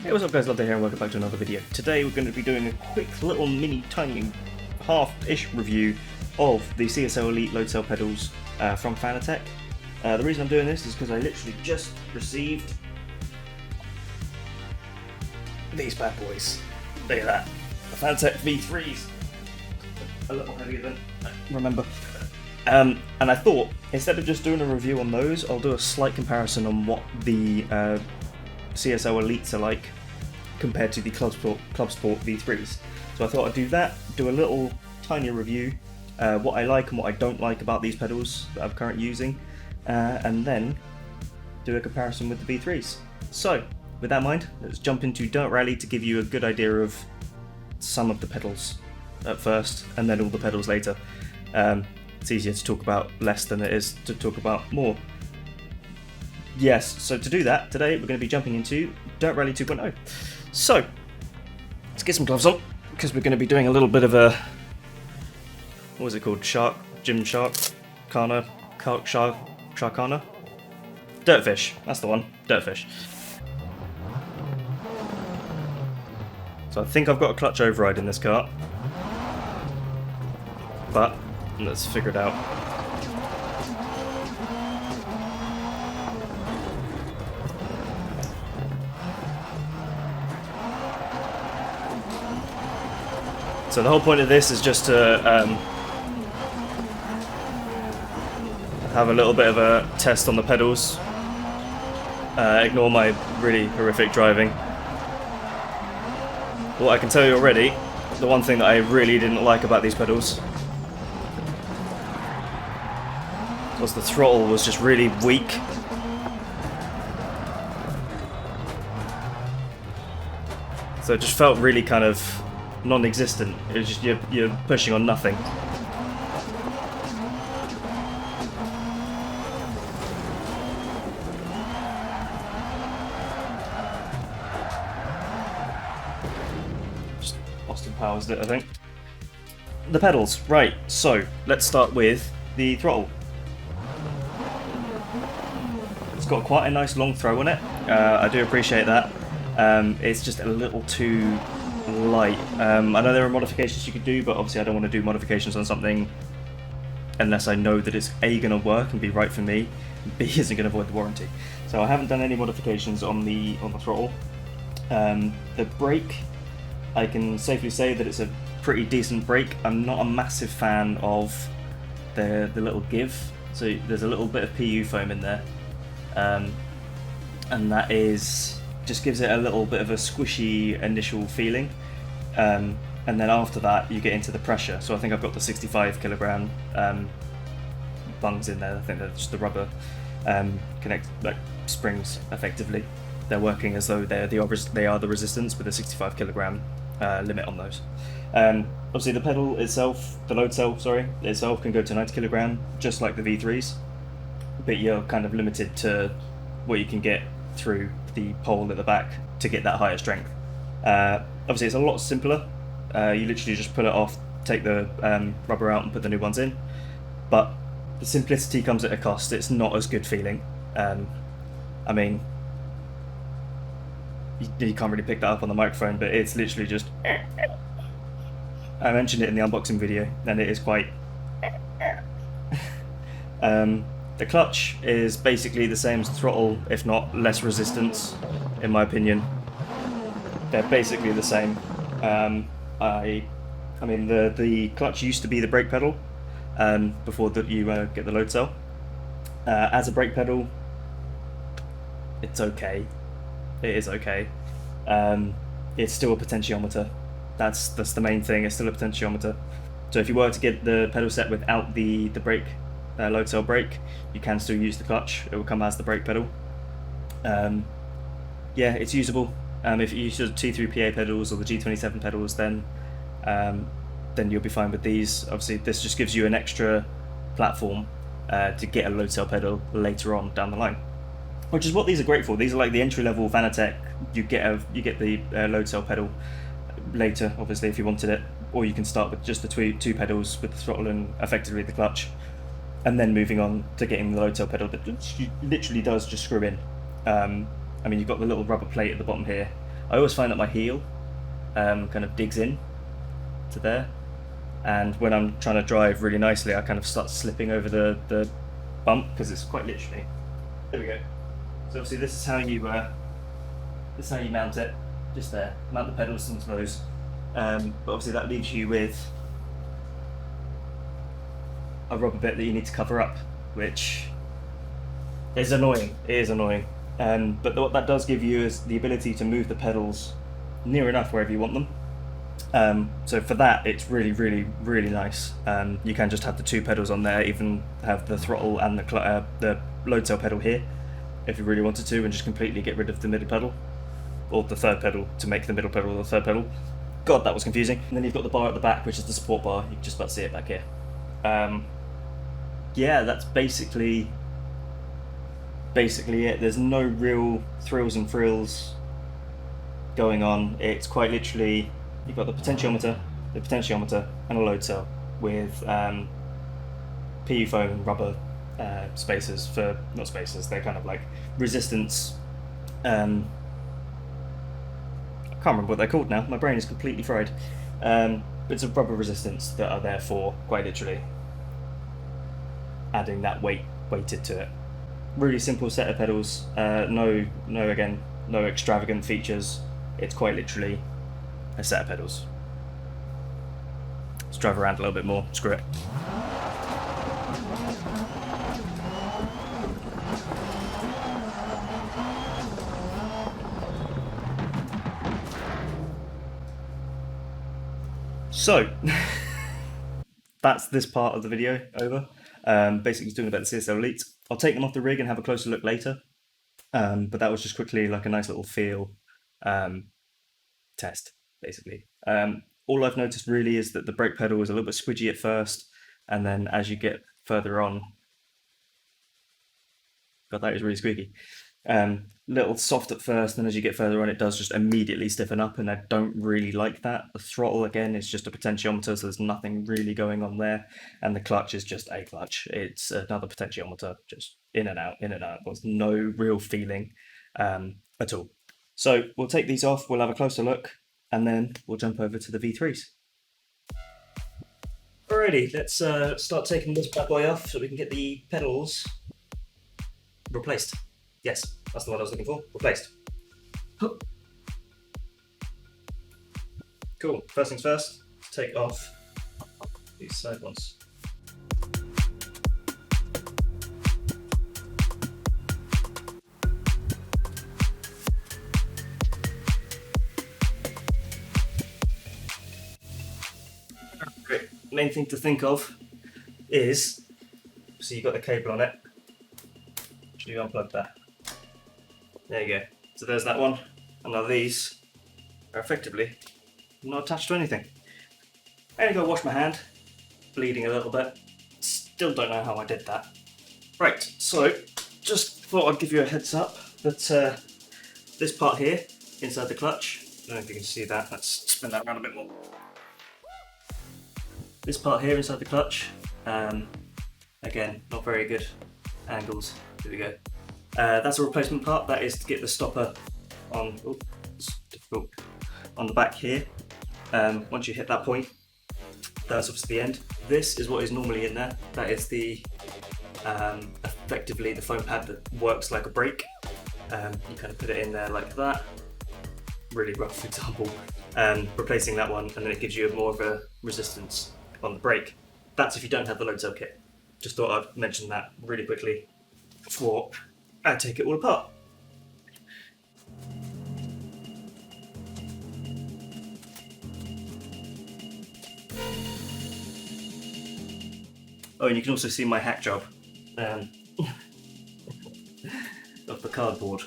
Hey, what's up guys, Loveday here and welcome back to another video. Today we're going to be doing a quick little mini tiny half-ish review of the CSL Elite Load Cell pedals from Fanatec. The reason I'm doing this is because I literally just received these bad boys. Look at that. The Fanatec V3s. A little heavier than I remember. And I thought, instead of just doing a review on those, I'll do a slight comparison on what the CSL Elites are like compared to the Clubsport V3s. So I thought I'd do that, do a little tiny review, what I like and what I don't like about these pedals that I'm currently using, and then do a comparison with the V3s. So, with that in mind, let's jump into Dirt Rally to give you a good idea of some of the pedals at first, and then all the pedals later. It's easier to talk about less than it is to talk about more. Yes, so to do that, today we're going to be jumping into Dirt Rally 2.0. So, let's get some gloves on, because we're going to be doing a little bit of a, what was it called, Sharkana? Dirtfish, that's the one, Dirtfish. So I think I've got a clutch override in this car, but let's figure it out. So the whole point of this is just to have a little bit of a test on the pedals. Ignore my really horrific driving. Well, I can tell you already, the one thing that I really didn't like about these pedals was the throttle was just really weak. So it just felt really kind of non-existent. It was just you're pushing on nothing. Just Austin Powers did it, I think. The pedals, right? So let's start with the throttle. It's got quite a nice long throw on it. I do appreciate that. It's just a little too light. I know there are modifications you could do, but obviously I don't want to do modifications on something unless I know that it's A, going to work and be right for me, B, isn't going to avoid the warranty. So I haven't done any modifications on the throttle. The brake, I can safely say that it's a pretty decent brake. I'm not a massive fan of the little give, so there's a little bit of PU foam in there, and that just gives it a little bit of a squishy initial feeling, and then after that you get into the pressure. So I think I've got the 65 kilogram bungs in there. I think they're just the rubber like springs. Effectively, they're working as though they are the resistance with a 65 kilogram limit on those. Obviously the pedal itself, the load cell, itself can go to 90 kilogram, just like the V3s, but you're kind of limited to what you can get through the pole at the back to get that higher strength. Obviously it's a lot simpler. You literally just pull it off, take the rubber out and put the new ones in, but the simplicity comes at a cost. It's not as good feeling. I mean, you can't really pick that up on the microphone, but it's literally just I mentioned it in the unboxing video and it is quite the clutch is basically the same as the throttle, if not less resistance, in my opinion. They're basically the same. I mean, the clutch used to be the brake pedal before you get the load cell. As a brake pedal, it's okay. It is okay. It's still a potentiometer. That's the main thing. It's still a potentiometer. So if you were to get the pedal set without the brake load cell brake, you can still use the clutch. It will come as the brake pedal. Yeah, it's usable. If you use the T3PA pedals or the G27 pedals, then you'll be fine with these. Obviously, this just gives you an extra platform to get a load cell pedal later on down the line, which is what these are great for. These are like the entry-level Fanatec. You get the load cell pedal later, obviously, if you wanted it, or you can start with just the two pedals with the throttle and effectively the clutch, and then moving on to getting the load cell pedal that literally does just screw in. I mean, you've got the little rubber plate at the bottom here. I always find that my heel kind of digs in to there, and when I'm trying to drive really nicely, I kind of start slipping over the bump, because it's quite literally. There we go. So obviously this is how you mount it, just there. Mount the pedals into those. But obviously that leaves you with a rubber bit that you need to cover up, which is annoying. It is annoying. But what that does give you is the ability to move the pedals near enough wherever you want them. So for that, it's really, really, really nice. You can just have the 2 pedals on there, even have the throttle and the load cell pedal here, if you really wanted to, and just completely get rid of the middle pedal, or the third pedal to make the middle pedal the third pedal. God, that was confusing. And then you've got the bar at the back, which is the support bar. You can just about see it back here. Yeah, that's basically it. There's no real thrills and frills going on. It's quite literally, you've got the potentiometer, and a load cell with PU foam and rubber spacers for, not spacers, they're kind of like resistance. I can't remember what they're called now, my brain is completely fried. Bits of rubber resistance that are there for, quite literally, adding that weighted to it. Really simple set of pedals, no extravagant features. It's quite literally a set of pedals. Let's drive around a little bit more, screw it. So, that's this part of the video over. Basically doing about the CSL Elite. I'll take them off the rig and have a closer look later. But that was just quickly like a nice little feel test, basically. All I've noticed really is that the brake pedal is a little bit squidgy at first, and then as you get further on, God, that is really squeaky. Little soft at first, and as you get further on, it does just immediately stiffen up, and I don't really like that. The throttle, again, is just a potentiometer, so there's nothing really going on there, and the clutch is just a clutch. It's another potentiometer, just in and out, in and out. There's no real feeling at all. So we'll take these off, we'll have a closer look, and then we'll jump over to the V3s. Alrighty, let's start taking this bad boy off so we can get the pedals replaced. Yes, that's the one I was looking for. Replaced. Cool. First things first, take off these side ones. Great. Main thing to think of is, so you've got the cable on it. Should you unplug that? There you go. So there's that one. And now these are effectively not attached to anything. I only got to wash my hand, bleeding a little bit. Still don't know how I did that. Right, so just thought I'd give you a heads up that this part here, inside the clutch, I don't know if you can see that, let's spin that around a bit more. This part here inside the clutch, again, not very good angles. Here we go. That's a replacement part. That is to get the stopper on. Oh, it's difficult. On the back here. Once you hit that point, that's obviously the end. This is what is normally in there. That is the effectively the foam pad that works like a brake. You kind of put it in there like that. Really rough example. Replacing that one, and then it gives you more of a resistance on the brake. That's if you don't have the load cell kit. Just thought I'd mention that really quickly before I take it all apart. Oh, and you can also see my hack job of the cardboard.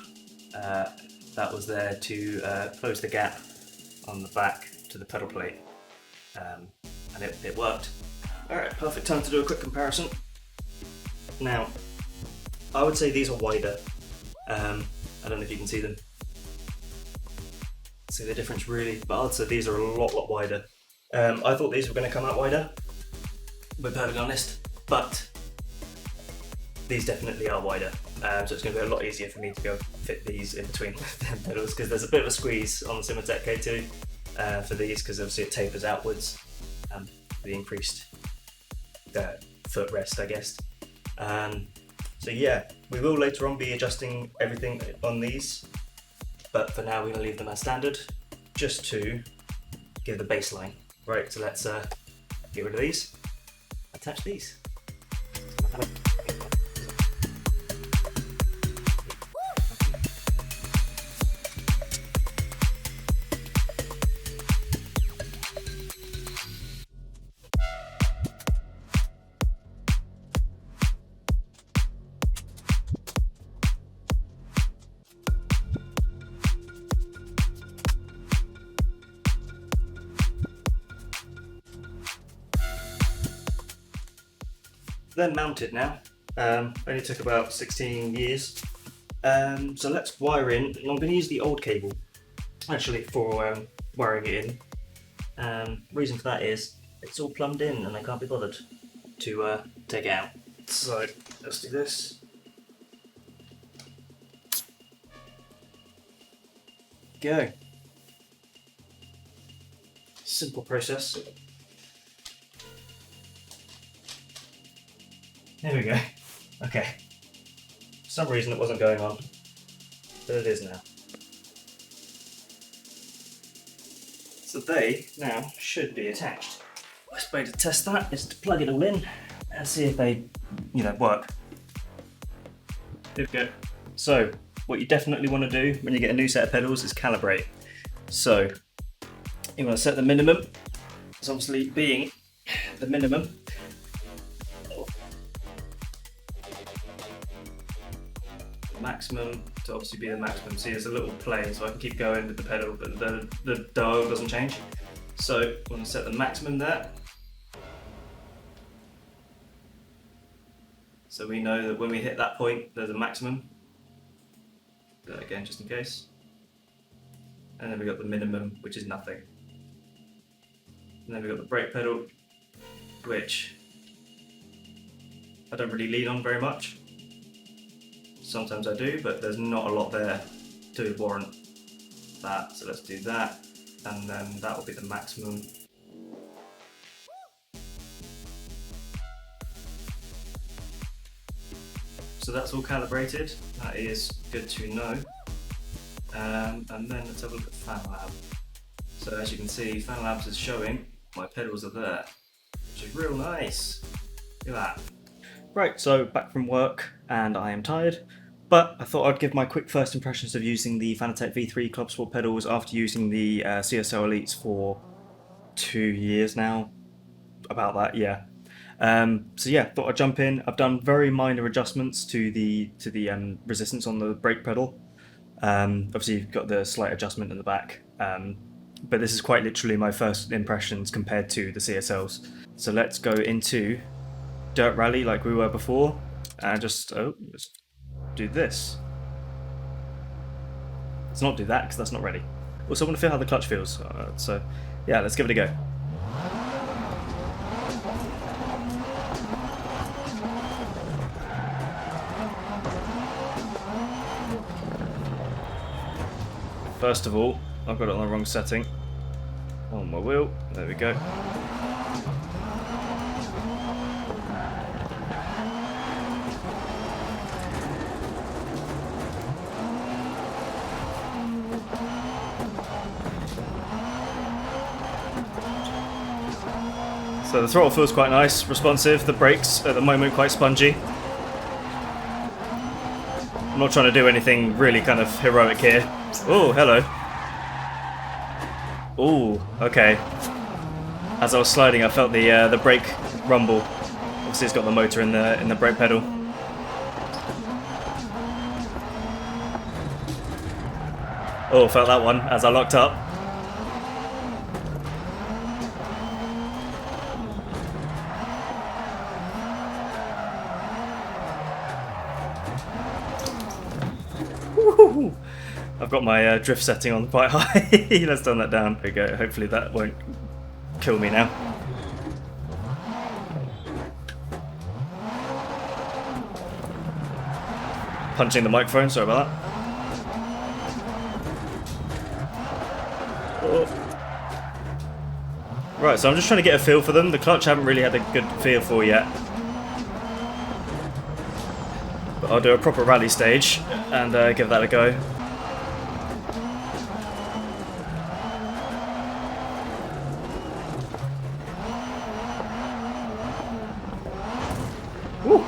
That was there to close the gap on the back to the pedal plate, and it worked. Alright, perfect time to do a quick comparison. Now, I would say these are wider. I don't know if you can see them. See the difference really, but I'd say these are a lot wider. I thought these were going to come out wider, to be perfectly honest, but these definitely are wider. So it's going to be a lot easier for me to be able to fit these in between the pedals, because there's a bit of a squeeze on the Fanatec K2 for these, because obviously it tapers outwards for the increased footrest, I guess. So yeah, we will later on be adjusting everything on these, but for now we're going to leave them as standard, just to give the baseline. Right, so let's get rid of these, attach these. They're mounted now. Only took about 16 years. So let's wire in. I'm going to use the old cable actually for wiring it in. Reason for that is it's all plumbed in and I can't be bothered to take it out. So let's do this. Go. Simple process. There we go. Okay. For some reason it wasn't going on, but it is now. So they now should be attached. Best way to test that is to plug it all in and see if they, work. There we go. So what you definitely want to do when you get a new set of pedals is calibrate. So you want to set the minimum. It's obviously being the minimum. Maximum to obviously be the maximum. See, there's a little play, so I can keep going with the pedal, but the dial doesn't change. So I'm going to set the maximum there. So we know that when we hit that point, there's a maximum. Do that again, just in case. And then we got the minimum, which is nothing. And then we got the brake pedal, which I don't really lean on very much. Sometimes I do, but there's not a lot there to warrant that. So let's do that, and then that will be the maximum. So that's all calibrated. That is good to know. And then let's have a look at Fanlab. So as you can see, Fanlabs is showing my pedals are there, which is real nice. Look at that. Right, so back from work and I am tired, but I thought I'd give my quick first impressions of using the Fanatec V3 Clubsport pedals after using the CSL Elites for 2 years now. About that, yeah. So yeah, thought I'd jump in. I've done very minor adjustments to the resistance on the brake pedal. Obviously you've got the slight adjustment in the back, but this is quite literally my first impressions compared to the CSLs. So let's go into Dirt Rally like we were before, and just let's do this. Let's not do that because that's not ready. Also, I want to feel how the clutch feels. So yeah, let's give it a go. First of all, I've got it on the wrong setting on my wheel. There we go. So the throttle feels quite nice, responsive. The brakes at the moment quite spongy. I'm not trying to do anything really kind of heroic here. Oh, hello. Oh, okay. As I was sliding, I felt the brake rumble. Obviously, it's got the motor in the brake pedal. Oh, felt that one as I locked up. Woo-hoo-hoo. I've got my drift setting on quite high. Let's turn that down. There we go. Hopefully that won't kill me now. punching the microphone, sorry about that. Oh. Right, so I'm just trying to get a feel for them. The clutch I haven't really had a good feel for yet. But I'll do a proper rally stage and give that a go. Woo.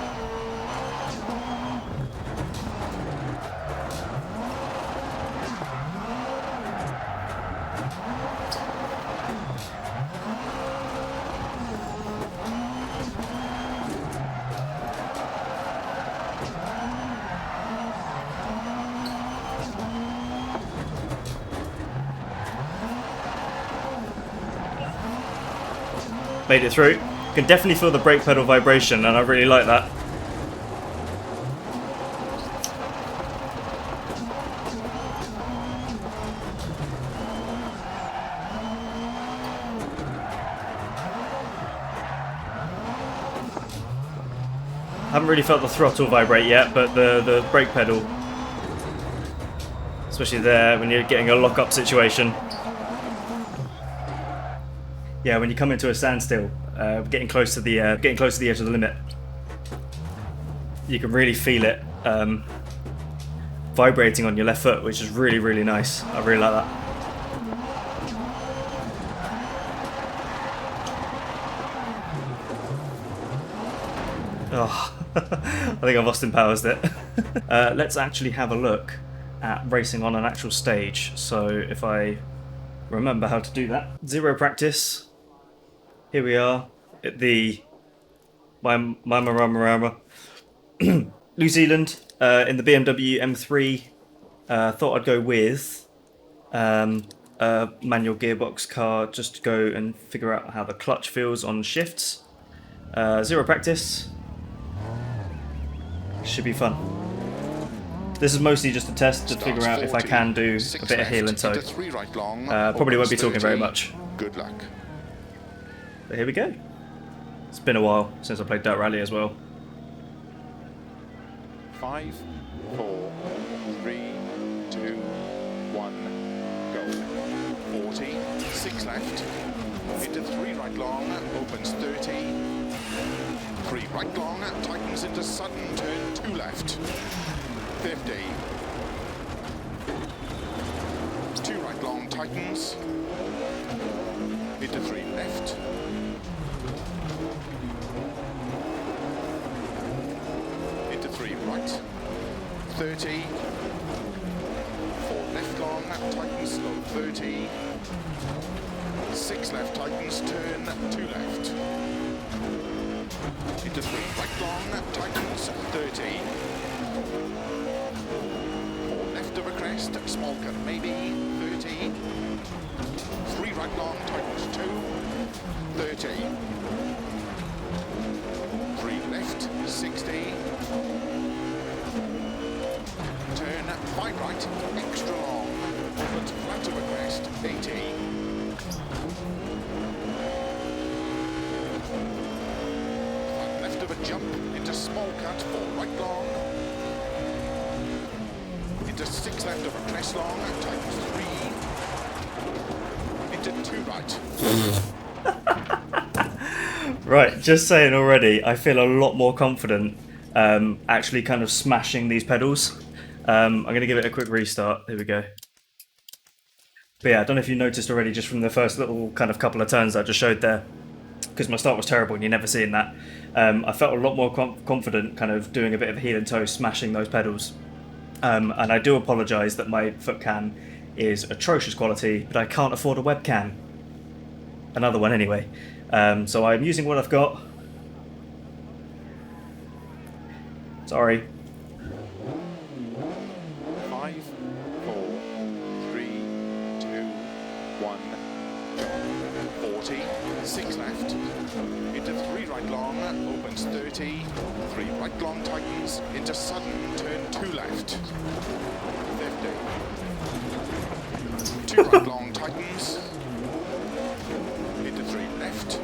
Made it through. You can definitely feel the brake pedal vibration, and I really like that. Haven't really felt the throttle vibrate yet, but the brake pedal, especially there when you're getting a lock-up situation. Yeah, when you come into a standstill, getting close to the edge of the limit, you can really feel it vibrating on your left foot, which is really, really nice. I really like that. Oh, I think I've Austin Powers it. Let's actually have a look at racing on an actual stage. So if I remember how to do that. Zero practice. Here we are at the New Zealand in the BMW M3. Thought I'd go with a manual gearbox car just to go and figure out how the clutch feels on shifts. Zero practice. Should be fun. This is mostly just a test to figure out if I can do a bit of heel and toe. Probably won't be talking very much. Good luck. But here we go. It's been a while since I played Dirt Rally as well. 5, 4, 3, 2, 1, go. 40, 6 left. Into 3 right long, opens 30. 3 right long, tightens into sudden turn 2 left. 50. 2 right long, tightens. Into 3 left. Into 3 right. 30. 4 left long, tightens slow 30. 6 left, tightens turn 2 left. Into 3 right long, tightens 30. 4 left of a crest, small cut maybe 30. 3 right long, tightens 2, 30. 3 left, 60. Turn 5 right, extra long, opens flat of a crest, 80. 5 left of a jump, into small cut, 4 right long. Into 6 left of a crest long, tightens 3. Into 2 right. Right, just saying already, I feel a lot more confident actually kind of smashing these pedals. I'm going to give it a quick restart. Here we go. But yeah, I don't know if you noticed already just from the first little kind of couple of turns I just showed there, because my start was terrible and you're never seeing that. I felt a lot more confident kind of doing a bit of heel and toe, smashing those pedals. And I do apologise that my foot cam is atrocious quality, but I can't afford a webcam. Another one anyway. So I'm using what I've got. Sorry. 5, 4, 3, 2, 1, go. 40, 6 left. Into 3 right long, opens 30. 3 right long, tightens. Into sudden, turn 2 left. 50. 2 right long, tightens. Into 3 left.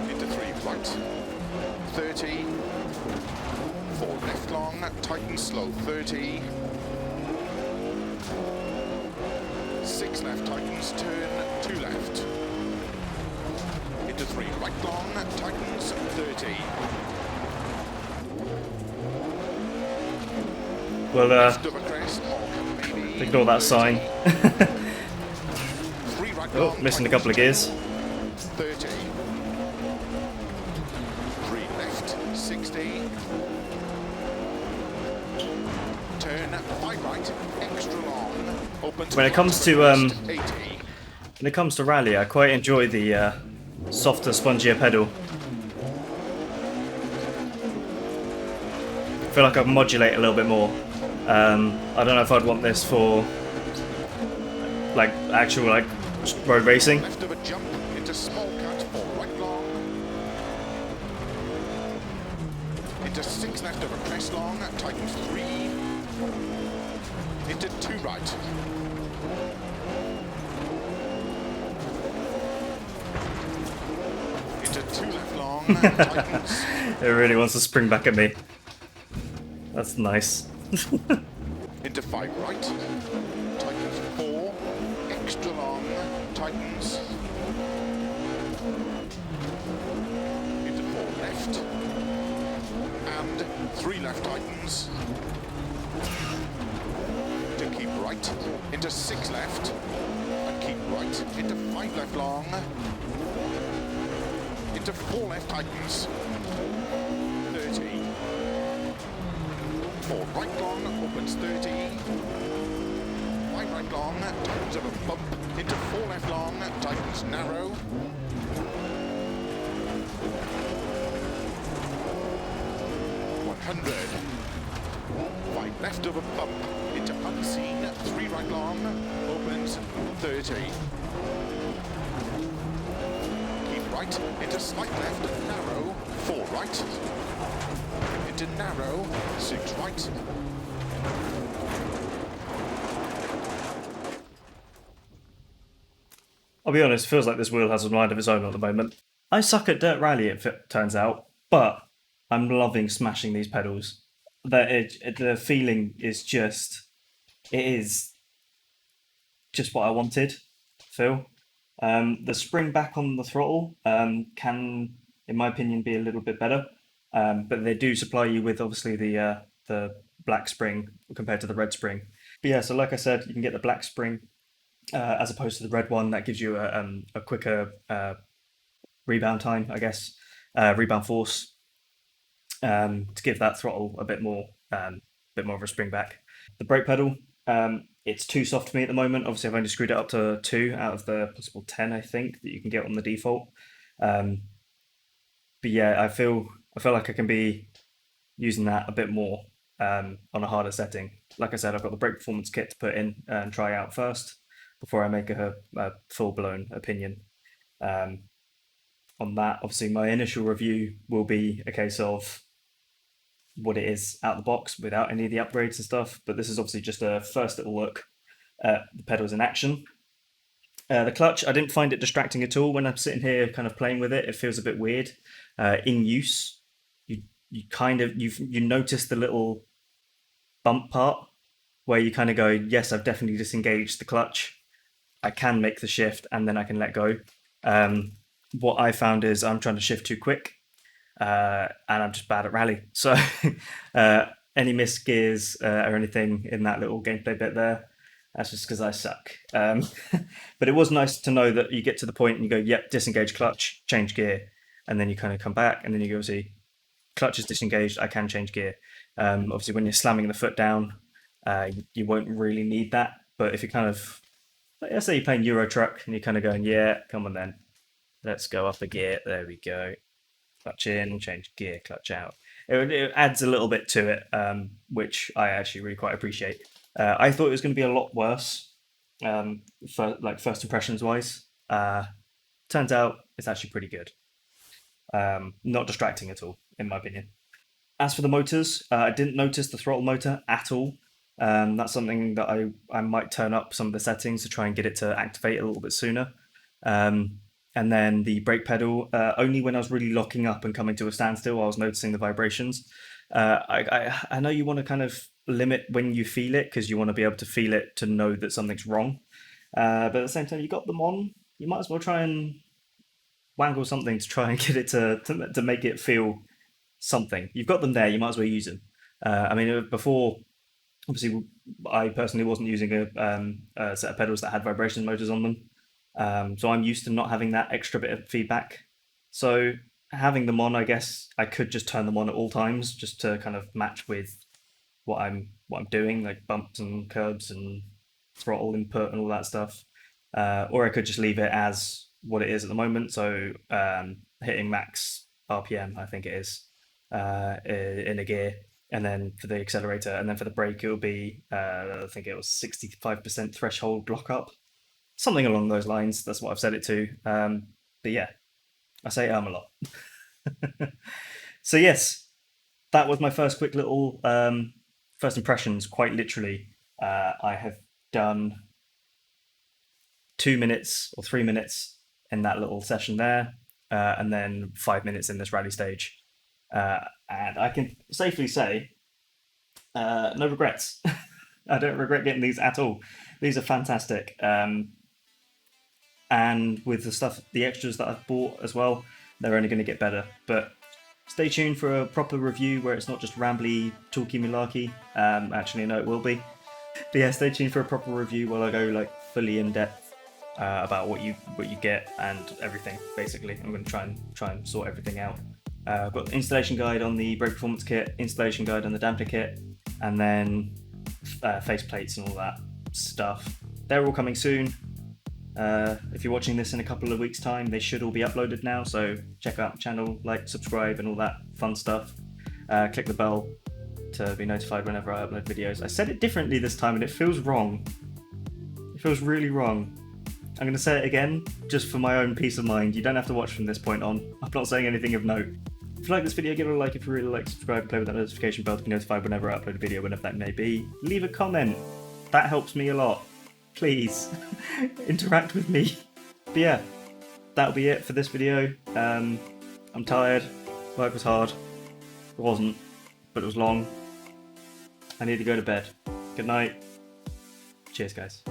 Into 3 right. 30. 6 left, tightens, turn 2 left. Into 3, right long, tightens, 30. Well, Left of a crest, maybe ignore that 30. sign. 3 right Oh, long, missing a couple of tightens, gears. 30. 3 left, 60. Turn 5 right, extra long. Open to When it right comes of to a crest, 80. when it comes to rally, I quite enjoy the softer, spongier pedal. I feel like I can modulate a little bit more. I don't know if I'd want this for like actual like road racing. Left of a jump into small cut for right long. Into 6 left of a crest long, tightens 3. Into 2 right. Into 2 left long, tightens. It really wants to spring back at me. That's nice. Into 5 right. Tightens 4. Extra long, tightens. Into 4 left. And 3 left, tightens. To keep right. Into 6 left. And keep right. Into 5 left long. Into 4 left, tightens. 30. 4 right long, opens 30. 5 right long, tightens of a bump. Into 4 left long, tightens narrow. 100. 5 left of a bump. Into unseen. 3 right long, opens 30. Keep right. Into slight left, narrow. 4 right. Into narrow, 6 right. I'll be honest, it feels like this wheel has a mind of its own at the moment. I suck at dirt rally, it turns out, but I'm loving smashing these pedals. The feeling is just, it is just what I wanted, Phil. The spring back on the throttle can, in my opinion, be a little bit better, but they do supply you with obviously the black spring compared to the red spring. But yeah, so like I said, you can get the black spring as opposed to the red one. That gives you a quicker rebound time, I guess, rebound force, to give that throttle a bit more of a spring back. The brake pedal, it's too soft for me at the moment. Obviously, I've only screwed it up to 2 out of the possible 10, I think, that you can get on the default. But yeah, I feel like I can be using that a bit more on a harder setting. Like I said, I've got the brake performance kit to put in and try out first before I make a full-blown opinion on that. Obviously, my initial review will be a case of what it is out of the box without any of the upgrades and stuff, but this is obviously just a first little look at the pedals in action. The clutch, I didn't find it distracting at all when I'm sitting here kind of playing with it. It feels a bit weird. In use, you kind of you notice the little bump part where you kind of go, yes, I've definitely disengaged the clutch. I can make the shift and then I can let go. What I found is I'm trying to shift too quick, and I'm just bad at rally. So any missed gears or anything in that little gameplay bit there, that's just because I suck. But it was nice to know that you get to the point and you go, yep, disengage clutch, change gear, and then you kind of come back and then you go, see, clutch is disengaged, I can change gear. Obviously, when you're slamming the foot down, you won't really need that. But if you kind of, let's say you're playing Euro Truck and you're kind of going, yeah, come on then, let's go up a gear. There we go. Clutch in, change gear, clutch out. It adds a little bit to it, which I actually really quite appreciate. I thought it was going to be a lot worse, for like first impressions wise. Turns out it's actually pretty good. Not distracting at all, in my opinion. As for the motors, I didn't notice the throttle motor at all. That's something that I might turn up some of the settings to try and get it to activate a little bit sooner. And then the brake pedal, only when I was really locking up and coming to a standstill, I was noticing the vibrations. I know you want to kind of limit when you feel it because you want to be able to feel it to know that something's wrong. But at the same time, you got them on. You might as well try and wangle something to try and get it to make it feel something. You've got them there. You might as well use them. I mean, before, obviously, I personally wasn't using a set of pedals that had vibration motors on them. So I'm used to not having that extra bit of feedback. So having them on, I guess I could just turn them on at all times just to kind of match with what I'm doing, like bumps and curbs and throttle input and all that stuff. Or I could just leave it as what it is at the moment. So hitting max RPM, I think it is, in a gear, and then for the accelerator, and then for the brake, it will be I think it was 65% threshold lock up, something along those lines. That's what I've set it to. But yeah, I say a lot. So yes, that was my first quick little first impressions. Quite literally, I have done 2 minutes or 3 minutes in that little session there, and then 5 minutes in this rally stage. And I can safely say, no regrets. I don't regret getting these at all. These are fantastic. And with the stuff, the extras that I've bought as well, they're only going to get better. But stay tuned for a proper review where it's not just rambly, talky malarkey. Actually, no, it will be. But yeah, stay tuned for a proper review where I go like fully in depth about what you get and everything. Basically, I'm going to try and sort everything out. I've got the installation guide on the brake performance kit, installation guide on the damper kit, and then face plates and all that stuff. They're all coming soon. If you're watching this in a couple of weeks' time, they should all be uploaded now. So check out the channel, like, subscribe, and all that fun stuff. Click the bell to be notified whenever I upload videos. I said it differently this time, and it feels wrong. It feels really wrong. I'm going to say it again, just for my own peace of mind. You don't have to watch from this point on. I'm not saying anything of note. If you like this video, give it a like. If you really like, subscribe, play with that notification bell to be notified whenever I upload a video, whenever that may be. Leave a comment. That helps me a lot. Please, interact with me. But yeah, that'll be it for this video. I'm tired. Work was hard. It wasn't, but it was long. I need to go to bed. Good night. Cheers, guys.